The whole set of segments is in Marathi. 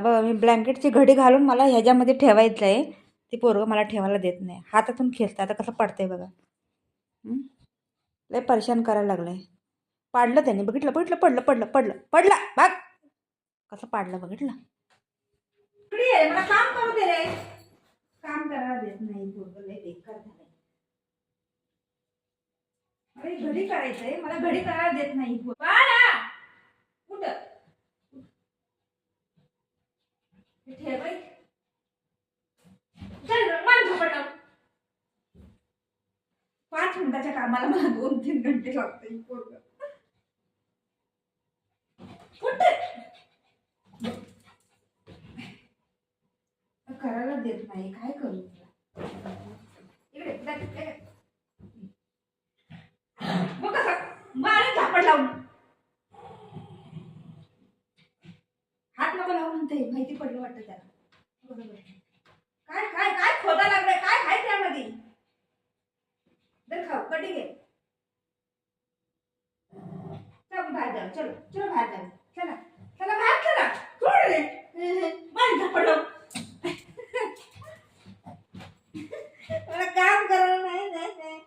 बघा मी ब्लँकेटची घडी घालून मला ह्याच्यामध्ये ठेवायचं आहे. ती पोरगं मला ठेवायला देत नाही. हातातून खेचतं. आता कसं पडतंय बघा. लय परेशान करायला लागलंय. पाडलं त्याने. बघितलं बघितलं पडलं पडलं पडलं पडलं बघ कसं पाडलं बघितलं. मला काम करू दे रे. काम करायला देत नाही पोरगं. लय बेकार झालंय. मला घडी करायचंय. मला घडी करायला देत नाही. कुठं ठेवाय चल मान झोपडलं. 5 मिनिटाच्या कामाला मला 2-3 घंटे लागते. पोरगं कुठे करायला देत नाही. काय करू इकडे मग कसं मारे झापड लावून हात नको लावून म्हणते. माहिती पडलं वाटतं त्याला. काय काय काय खोदा लागलाय. काय आहे त्यामध्ये. खाऊ कटी घे. चल बाहेर जाऊ. चलो चलो बाहेर जाऊ. चला चला बाहेर चला. सोड रे मारे झापड लावून. मला काम करायला नाही देते.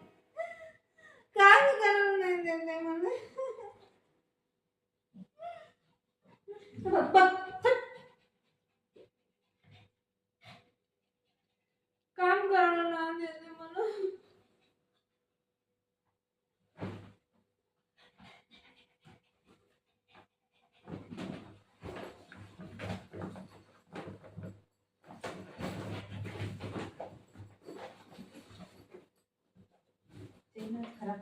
काम करायला नाही देते मला. काम करायला नाही देते मला. खराब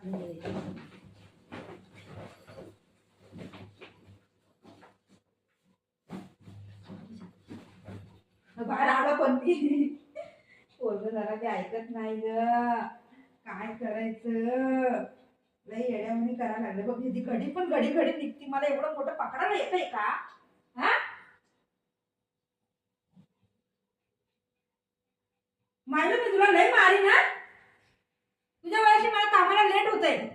बाहेर आलं पण ती पोरगं जरा ते ऐकत नाही ग. काय करायचं. लय येड्यावानी करायला लागले बघ. ती घडी पण घडी घडी निघती. मला एवढं मोठं पकडायला येतंय का. हा माहिती मी तुला लय मारी ना. तुझ्या वेळेशी मला कामाला लेट होतंय.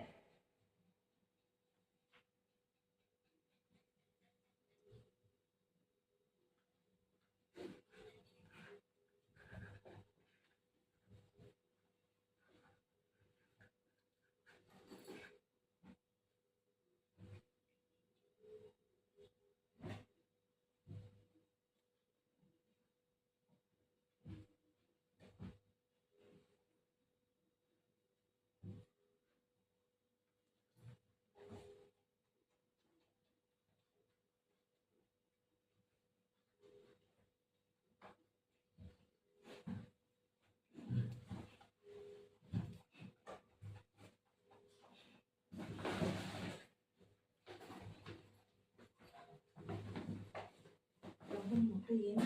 मोठं ये ना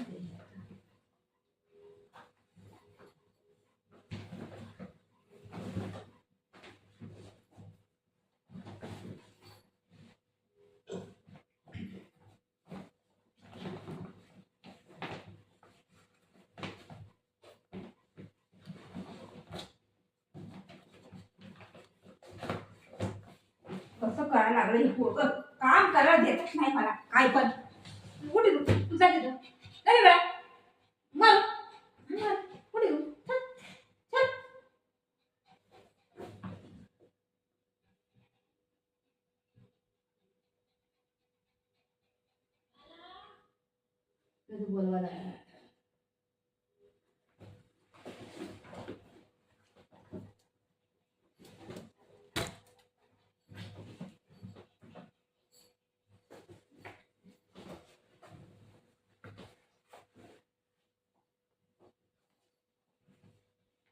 कसं करायला लागलं. ही पोरगं काम करायला देतच नाही मला. काय पण कुठे तू जा तिथं. नाही बा मग कुठे तू बोलवायला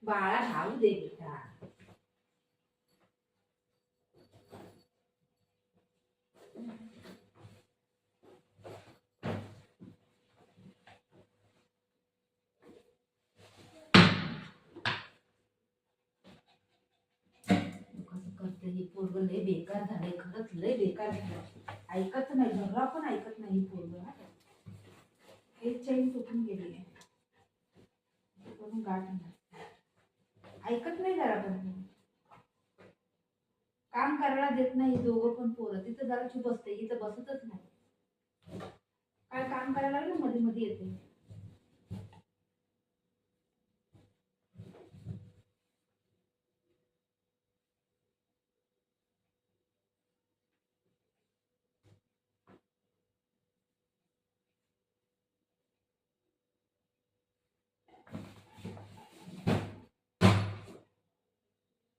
बाळा धावू दे बेटा. हे पोरगं लय बेकार झालंय. खरंच लय बेकार झालं. ऐकत नाही. जरा पण ऐकत नाही पोरगं. हे चैन तुटून गेली आहे. गाठ नाही. ऐकत नाही जरा पण. काम करायला देत नाही. दोघं पण पोरं. तिथं जरा चूप बसते. इथं बसतच नाही. काय काम करायला लागलं मध्ये मध्ये येते.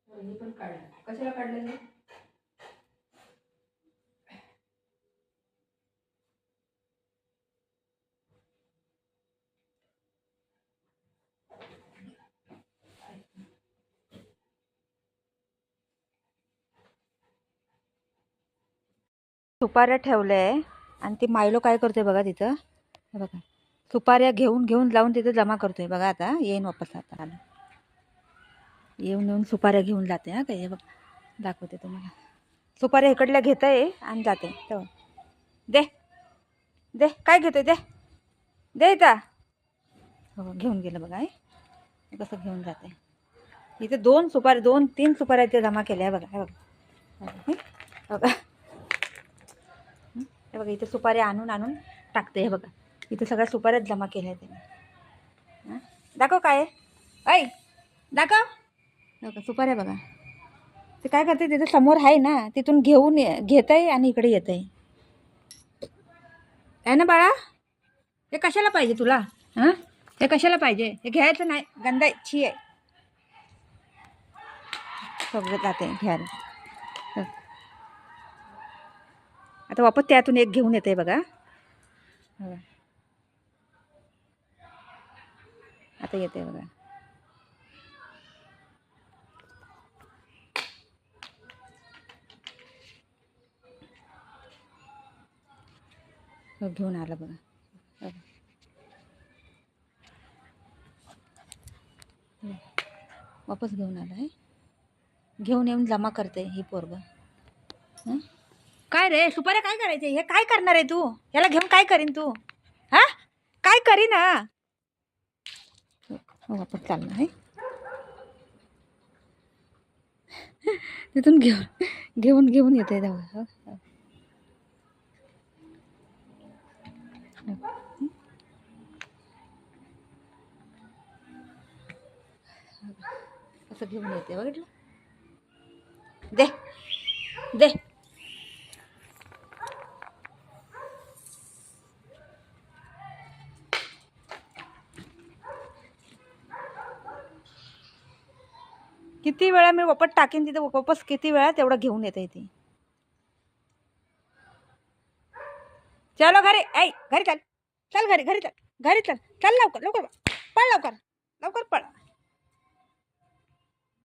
हे पण काढलं. कशाला काढलं हे? सुपाऱ्या ठेवल्या आहे आणि ती मायलो काय करतोय बघा तिथं. हे बघा सुपाऱ्या घेऊन घेऊन लावून तिथं जमा करतोय बघा. आता येईन वापस. आता आलं येऊन येऊन सुपाऱ्या घेऊन जाते. हा काय हे बघ दाखवते तुम्हाला. सुपाऱ्या इकडल्या घेत आहे आणि जाते. तेव्हा दे दे काय घेतोय दे दे इथं. हो घेऊन गेलं बघा. हे कसं घेऊन जाते. इथे 2-3 सुपाऱ्या इथे जमा केल्या आहे बघा. हे बघा बघा हे बघा इथे सुपाऱ्या आणून आणून टाकते. हे बघा इथे सगळ्या सुपाऱ्याच जमा केल्या आहेत त्याने. दाखव काय आहे. ऐ दाखव. बघा सुपाऱ्या बघा. ते काय करते तिथे समोर आहे ना तिथून घेऊन घेत आहे आणि इकडे येत आहे ना बाळा. हे कशाला पाहिजे तुला? हां हे कशाला पाहिजे? हे घ्यायचं नाही. गंदा छी आहे. सगळं जाते घ्यायला. आता वापस त्यातून एक घेऊन येते बघा. आता येते बघा. घेऊन आलं बघा. वापस घेऊन आलं आहे. घेऊन येऊन जमा करते ही पोरग. काय रे सुपाऱ्या काय करायचे? हे काय करणार आहे तू? याला घेऊन काय करीन तू? हा काय करीन? हा वापस चालणार आहे. तिथून घेऊन घेऊन घेऊन येते तेव्हा. असं घेऊन येते बघितलं. दे दे किती वेळा मी वापस टाकीन तिथे. वापस किती वेळा तेवढं घेऊन येते ती. चलो घरी. ऐ घरी चल. चल घरी घरी चल. घरी चल. चल लवकर लवकर पळ. लवकर लवकर पळ.